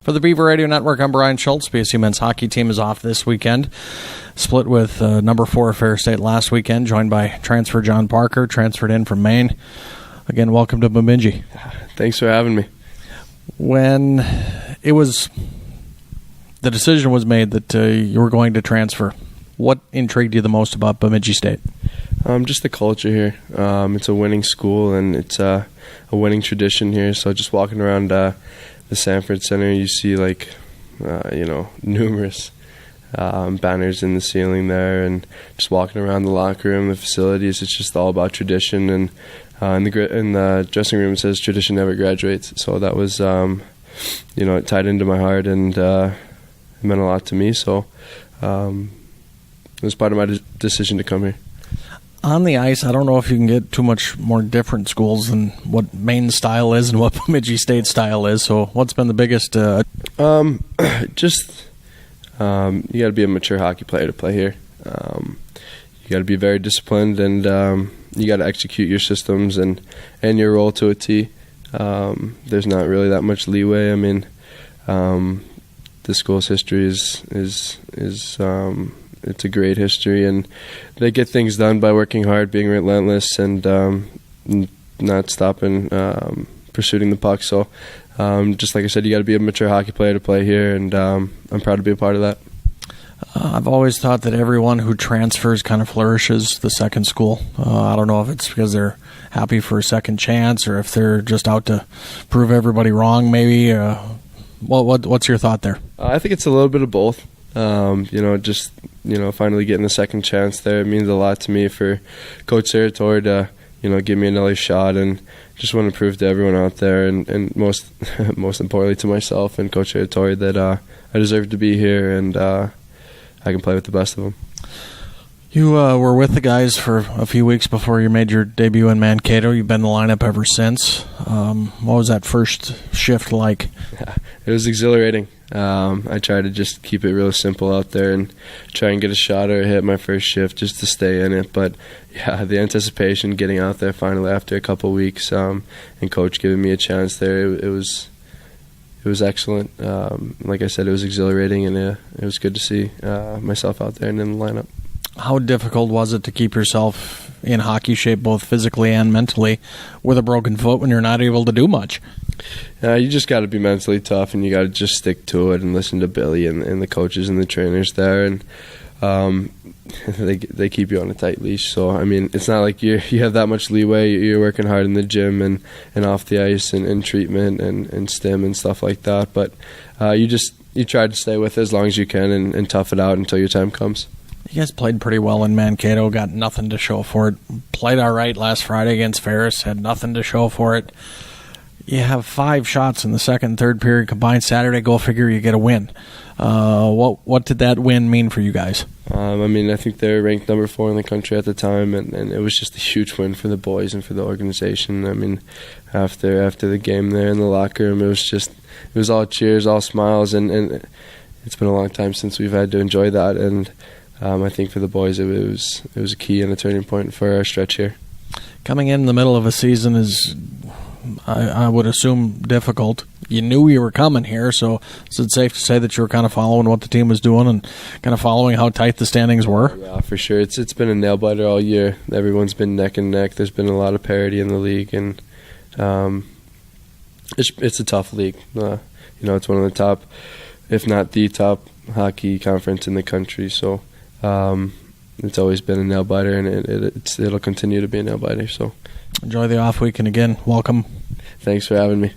For the Beaver Radio Network, I'm Brian Schultz. BSU men's hockey team is off this weekend. Split with number 4 Fair State last weekend, joined by transfer John Parker, transferred in from Maine. Again, welcome to Bemidji. Thanks for having me. When the decision was made that you were going to transfer, what intrigued you the most about Bemidji State? Just the culture here. It's a winning school, and it's a winning tradition here. So just walking around the Sanford Center, you see numerous banners in the ceiling there, and just walking around the locker room, the facilities, it's just all about tradition. And in the dressing room, it says tradition never graduates. So that was, it tied into my heart, and it meant a lot to me. So it was part of my decision to come here. On the ice, I don't know if you can get too much more different schools than what Maine style is and what Bemidji State style is. So what's been the biggest? You got to be a mature hockey player to play here. You got to be very disciplined, and you got to execute your systems and your role to a T. There's not really that much leeway. I mean, the school's history is it's a great history, and they get things done by working hard, being relentless, and not stopping pursuing the puck. So just like I said, you got to be a mature hockey player to play here, and I'm proud to be a part of that. I've always thought that everyone who transfers kind of flourishes the second school. I don't know if it's because they're happy for a second chance or if they're just out to prove everybody wrong, maybe. What's your thought there? I think it's a little bit of both. Finally getting a second chance there, it means a lot to me for Coach Sartor to, give me another shot, and just want to prove to everyone out there, and most importantly to myself and Coach Sartor, that I deserve to be here, and I can play with the best of them. You were with the guys for a few weeks before you made your debut in Mankato. You've been in the lineup ever since. What was that first shift like? It was exhilarating. I try to just keep it real simple out there and try and get a shot or hit my first shift just to stay in it. But yeah, the anticipation, getting out there finally after a couple of weeks, and Coach giving me a chance there, it was excellent. Like I said, it was exhilarating, and it was good to see myself out there and in the lineup. How difficult was it to keep yourself in hockey shape, both physically and mentally, with a broken foot when you're not able to do much? You just got to be mentally tough, and you got to just stick to it and listen to Billy and the coaches and the trainers there, and they keep you on a tight leash. So I mean, it's not like you have that much leeway. You're working hard in the gym and off the ice and treatment and stim and stuff like that. But you try to stay with it as long as you can and tough it out until your time comes. You guys played pretty well in Mankato, got nothing to show for it. Played all right last Friday against Ferris, had nothing to show for it. You have 5 shots in the second and third period combined. Saturday, go figure, you get a win. What did that win mean for you guys? I think they were ranked number 4 in the country at the time, and it was just a huge win for the boys and for the organization. I mean, after the game there in the locker room, it was all cheers, all smiles, and it's been a long time since we've had to enjoy that, and I think for the boys it was a key and a turning point for our stretch here. Coming in the middle of a season is, I would assume, difficult. You knew you were coming here, so is it safe to say that you were kind of following what the team was doing and kind of following how tight the standings were? Yeah, for sure. It's been a nail-biter all year. Everyone's been neck and neck. There's been a lot of parity in the league, and it's a tough league. It's one of the top, if not the top, hockey conference in the country, so it's always been a nail-biter, and it'll continue to be a nail-biter. So enjoy the off week, and again, welcome. Thanks for having me.